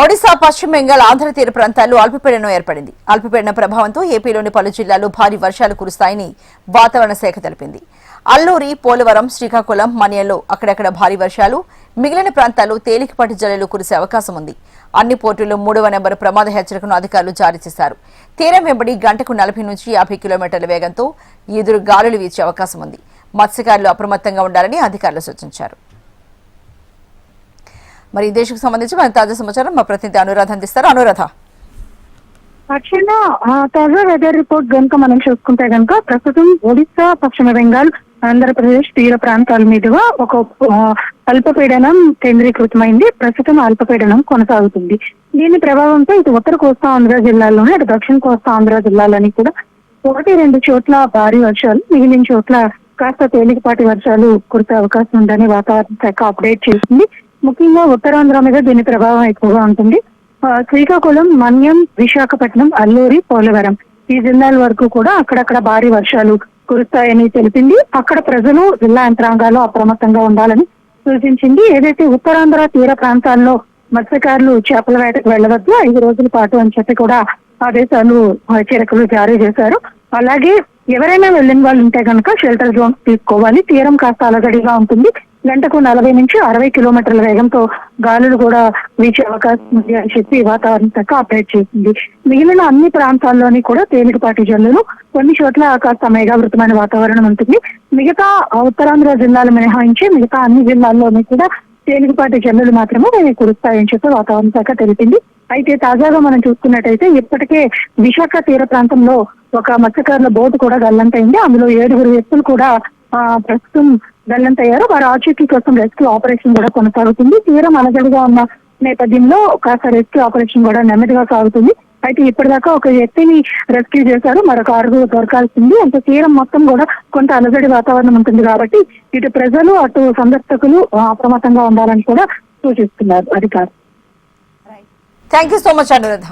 ఒడిశా, పశ్చిమ బెంగాల్, ఆంధ్ర తీర ప్రాంతాల్లో అల్పపీడనం ఏర్పడింది. అల్పపీడన ప్రభావంతో ఏపీలోని పలు జిల్లాల్లో భారీ వర్షాలు కురుస్తాయని వాతావరణ శాఖ తెలిపింది. అల్లూరి, పోలవరం, శ్రీకాకుళం, మన్యంలో అక్కడక్కడ భారీ వర్షాలు, మిగిలిన ప్రాంతాల్లో తేలికపాటి జల్లులు కురిసే అవకాశం ఉంది. అన్ని పోర్టుల్లో 3వ నెంబర్ ప్రమాద హెచ్చరికను అధికారులు జారీ చేశారు. తీరం వెంబడి గంటకు 40 నుంచి 50 కిలోమీటర్ల వేగంతో ఎదురు గాలులు వీచే అవకాశం ఉంది. మత్స్యకారులు అప్రమత్తంగా ఉండాలని అధికారులు సూచించారు. మరి ఈ దేశకు సంబంధించి మన తాజా సమాచారం మా ప్రతినిధి అనురాధ అందిస్తారు. అనురాధ, తాజా వెదర్ రిపోర్ట్ గనుక మనం చూసుకుంటే గనుక ప్రస్తుతం ఒడిశా, పశ్చిమ బెంగాల్, ఆంధ్రప్రదేశ్ తీర ప్రాంతాల మీదుగా ఒక అల్పపీడనం కేంద్రీకృతమైంది. ప్రస్తుతం అల్పపీడనం కొనసాగుతుంది. దీని ప్రభావంతో ఇటు ఉత్తర కోస్తా ఆంధ్ర జిల్లాల్లోనే, అటు దక్షిణ కోస్తా ఆంధ్ర జిల్లాలని కూడా 1-2 చోట్ల భారీ వర్షాలు, మిగిలిన చోట్ల కాస్త తేలికపాటి వర్షాలు కురిసే అవకాశం ఉందని వాతావరణ శాఖ అప్డేట్ చేసింది. ముఖ్యంగా ఉత్తరాంధ్ర మీద దీని ప్రభావం ఎక్కువగా ఉంటుంది. శ్రీకాకుళం, మన్యం, విశాఖపట్నం, అల్లూరి, పోలవరం ఈ జిల్లాల వరకు కూడా అక్కడక్కడ భారీ వర్షాలు కురుస్తాయని తెలిపింది. అక్కడ ప్రజలు, జిల్లా యంత్రాంగాలు అప్రమత్తంగా ఉండాలని సూచించింది. ఏదైతే ఉత్తరాంధ్ర తీర ప్రాంతాల్లో మత్స్యకారులు చేపల వేటకు వెళ్లవద్దు 5 రోజుల పాటు అని చెప్పి కూడా ఆదేశాలు, హెచ్చరికలు జారీ చేశారు. అలాగే ఎవరైనా వెళ్ళిన వాళ్ళు ఉంటే కనుక షెల్టర్ జోన్ తీసుకోవాలి. తీరం కాస్త అలజడిగా ఉంటుంది. గంటకు 40 నుంచి 60 కిలోమీటర్ల వేగంతో గాలులు కూడా వీచే అవకాశం ఉంది అని చెప్పి వాతావరణ శాఖ అప్డేట్ చేసింది. మిగిలిన అన్ని ప్రాంతాల్లోని కూడా తేలికపాటి జల్లులు, కొన్ని చోట్ల కాస్త మేఘావృతమైన వాతావరణం ఉంటుంది. మిగతా ఉత్తరాంధ్ర జిల్లాలు మినహాయించి మిగతా అన్ని జిల్లాల్లోని కూడా తేలికపాటి జల్లులు మాత్రమే కురుస్తాయని చెప్పి వాతావరణ శాఖ తెలిపింది. అయితే తాజాగా మనం చూసుకున్నట్టయితే ఇప్పటికే విశాఖ తీర ప్రాంతంలో ఒక మత్స్యకారుల బోటు కూడా గల్లంతైంది. అందులో 7 వ్యక్తులు కూడా ప్రస్తుతం గల్లంతయ్యారు. వారి ఆచూకీ కోసం రెస్క్యూ ఆపరేషన్ కూడా కొనసాగుతుంది. తీరం అలజడిగా ఉన్న నేపథ్యంలో కాస్త రెస్క్యూ ఆపరేషన్ కూడా నెమ్మదిగా సాగుతుంది. అయితే ఇప్పటిదాకా ఒక వ్యక్తిని రెస్క్యూ చేశారు, మరొక 6 దొరకాల్సింది. అంటే తీరం మొత్తం కూడా కొంత అలజడి వాతావరణం ఉంటుంది కాబట్టి ఇటు ప్రజలు, అటు సందర్శకులు అప్రమత్తంగా ఉండాలని కూడా సూచిస్తున్నారు అధికారులు. Thank you so much Anuradha.